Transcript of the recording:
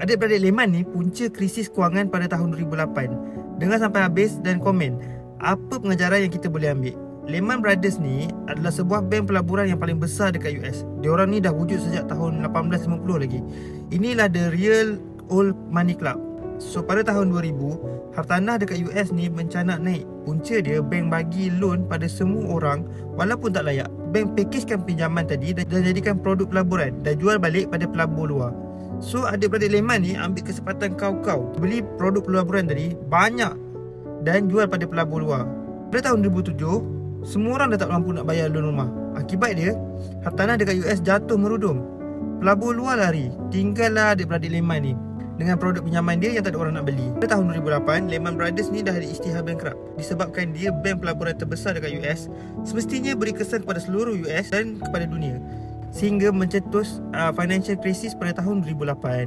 Adik-beradik Lehman ni punca krisis kewangan pada tahun 2008. Dengar sampai habis dan komen apa pengajaran yang kita boleh ambil. Lehman Brothers ni adalah sebuah bank pelaburan yang paling besar dekat US. Diorang ni dah wujud sejak tahun 1850 lagi. Inilah the real old money club. So pada tahun 2000, hartanah dekat US ni mencanak naik. Punca dia, bank bagi loan pada semua orang walaupun tak layak. Bank packagekan pinjaman tadi dan jadikan produk pelaburan dan jual balik pada pelabur luar. So adik-beradik Lehman ni ambil kesempatan kau beli produk pelaburan tadi banyak dan jual pada pelabur luar. Pada tahun 2007, semua orang dah tak mampu nak bayar loan rumah. Akibat dia, hartanah dekat US jatuh merudum. Pelabur luar lari, tinggallah adik-beradik Lehman ni dengan produk pinjaman dia yang tak ada orang nak beli. Pada tahun 2008, Lehman Brothers ni dah ada isytihar bankrupt disebabkan dia bank pelaburan terbesar dekat US. Semestinya beri kesan kepada seluruh US dan kepada dunia, sehingga mencetus financial crisis pada tahun 2008.